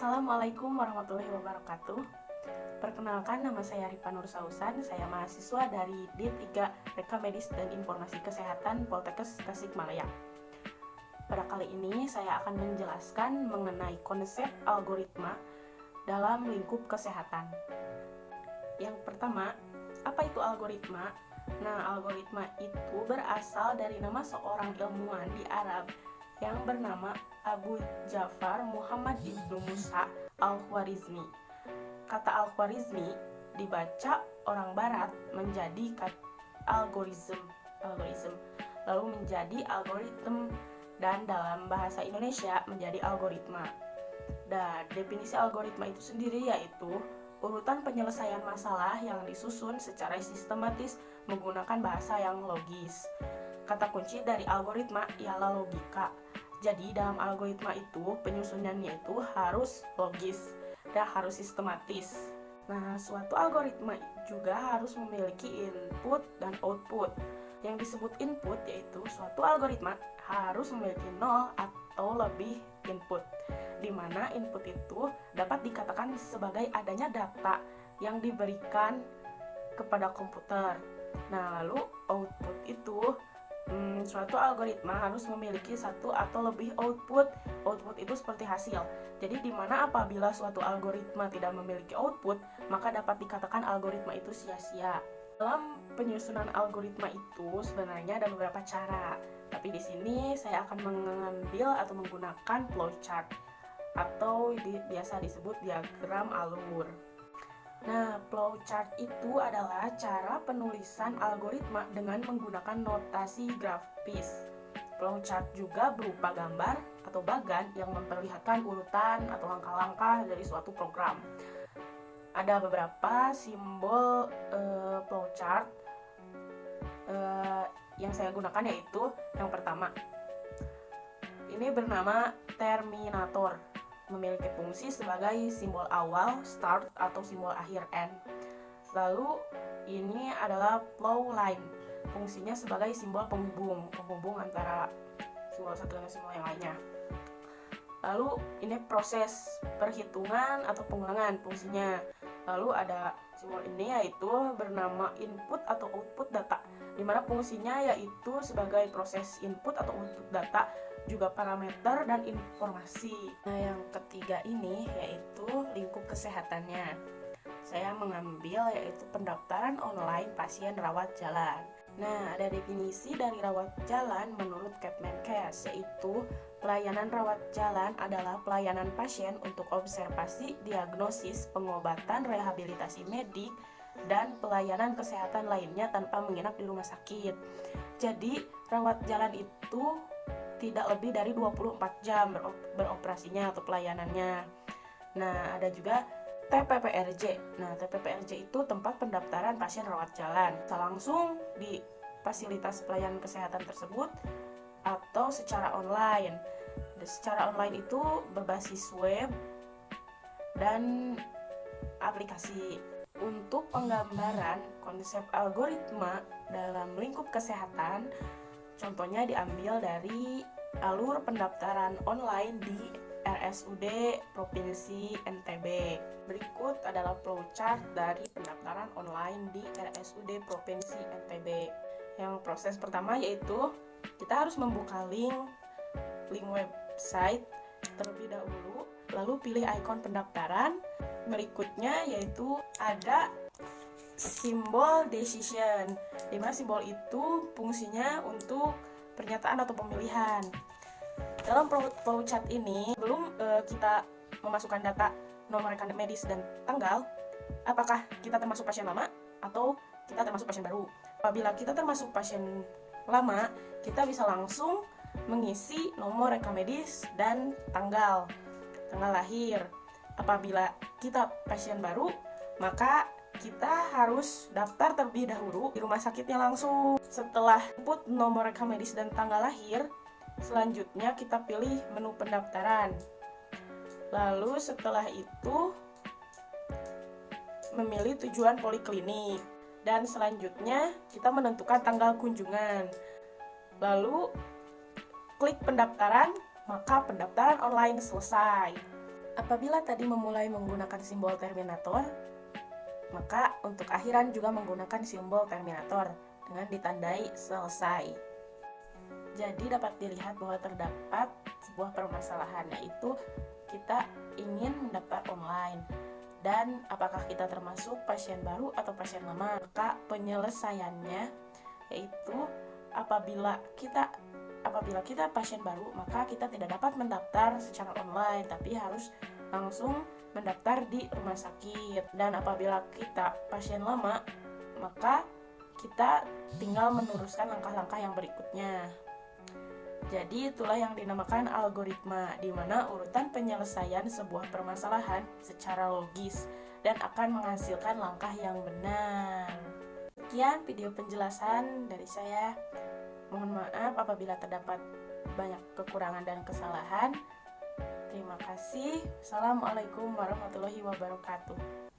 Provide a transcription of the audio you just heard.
Assalamualaikum warahmatullahi wabarakatuh. Perkenalkan, nama saya Rifa Nur Sausan. Saya mahasiswa dari D3 Reka Medis dan Informasi Kesehatan Poltekkes Tasikmalaya. Pada kali ini saya akan menjelaskan mengenai konsep algoritma dalam lingkup kesehatan. Yang pertama, apa itu algoritma? Nah, algoritma itu berasal dari nama seorang ilmuwan di Arab yang bernama Abu Ja'far Muhammad Ibnu Musa Al-Khwarizmi. Kata Al-Khwarizmi dibaca orang barat menjadi algoritm, lalu menjadi algoritm, dan dalam bahasa Indonesia menjadi algoritma. Dan definisi algoritma itu sendiri yaitu urutan penyelesaian masalah yang disusun secara sistematis menggunakan bahasa yang logis. Kata kunci dari algoritma ialah logika. Jadi dalam algoritma itu penyusunannya itu harus logis dan harus sistematis. Nah, suatu algoritma juga harus memiliki input dan output. Yang disebut input yaitu suatu algoritma harus memiliki 0 atau lebih input, di mana input itu dapat dikatakan sebagai adanya data yang diberikan kepada komputer. Nah, lalu output itu suatu algoritma harus memiliki satu atau lebih output. Output itu seperti hasil. Jadi di mana apabila suatu algoritma tidak memiliki output, maka dapat dikatakan algoritma itu sia-sia. Dalam penyusunan algoritma itu sebenarnya ada beberapa cara. Tapi di sini saya akan mengambil atau menggunakan flowchart atau biasa disebut diagram alur. Nah, flowchart itu adalah cara penulisan algoritma dengan menggunakan notasi grafis. Flowchart juga berupa gambar atau bagan yang memperlihatkan urutan atau langkah-langkah dari suatu program. Ada beberapa simbol flowchart yang saya gunakan, yaitu yang pertama, ini bernama terminator, memiliki fungsi sebagai simbol awal start atau simbol akhir end. Lalu ini adalah flow line, fungsinya sebagai simbol penghubung antara simbol satu dengan simbol yang lainnya. Lalu ini proses perhitungan atau pengulangan, fungsinya. Lalu ada simbol ini yaitu bernama input atau output data, di mana fungsinya yaitu sebagai proses input atau output data, juga parameter dan informasi. Nah, yang ketiga ini yaitu lingkup kesehatannya. Saya mengambil yaitu pendaftaran online pasien rawat jalan. Nah, ada definisi dari rawat jalan menurut Kemenkes, yaitu pelayanan rawat jalan adalah pelayanan pasien untuk observasi, diagnosis, pengobatan, rehabilitasi medik, dan pelayanan kesehatan lainnya tanpa menginap di rumah sakit. Jadi, rawat jalan itu tidak lebih dari 24 jam beroperasinya atau pelayanannya. Nah, ada juga TPPRJ. Nah, TPPRJ itu tempat pendaftaran pasien rawat jalan. Bisa langsung di fasilitas pelayanan kesehatan tersebut atau secara online. Secara online itu berbasis web dan aplikasi. Untuk penggambaran konsep algoritma dalam lingkup kesehatan, contohnya diambil dari alur pendaftaran online di RSUD Provinsi NTB. Berikut adalah flowchart dari pendaftaran online di RSUD Provinsi NTB. Yang proses pertama yaitu kita harus membuka link website terlebih dahulu, lalu pilih ikon pendaftaran. Berikutnya yaitu ada simbol decision, di mana simbol itu fungsinya untuk pernyataan atau pemilihan. Dalam flowchart ini, belum kita memasukkan data nomor rekan medis dan tanggal, apakah kita termasuk pasien lama atau kita termasuk pasien baru. Apabila kita termasuk pasien lama, kita bisa langsung mengisi nomor rekan medis dan tanggal lahir. Apabila kita pasien baru, maka kita harus daftar terlebih dahulu di rumah sakitnya langsung. Setelah input nomor rekan medis dan tanggal lahir, selanjutnya kita pilih menu pendaftaran. Lalu setelah itu memilih tujuan poliklinik, dan selanjutnya kita menentukan tanggal kunjungan. Lalu klik pendaftaran, maka pendaftaran online selesai. Apabila tadi memulai menggunakan simbol terminator, maka untuk akhiran juga menggunakan simbol terminator dengan ditandai selesai. Jadi dapat dilihat bahwa terdapat sebuah permasalahan, yaitu kita ingin mendaftar online dan apakah kita termasuk pasien baru atau pasien lama. Maka penyelesaiannya yaitu apabila kita pasien baru, maka kita tidak dapat mendaftar secara online, tapi harus langsung mendaftar di rumah sakit. Dan apabila kita pasien lama, maka kita tinggal meneruskan langkah-langkah yang berikutnya. Jadi itulah yang dinamakan algoritma, di mana urutan penyelesaian sebuah permasalahan secara logis dan akan menghasilkan langkah yang benar. Sekian video penjelasan dari saya. Mohon maaf apabila terdapat banyak kekurangan dan kesalahan. Terima kasih. Assalamualaikum warahmatullahi wabarakatuh.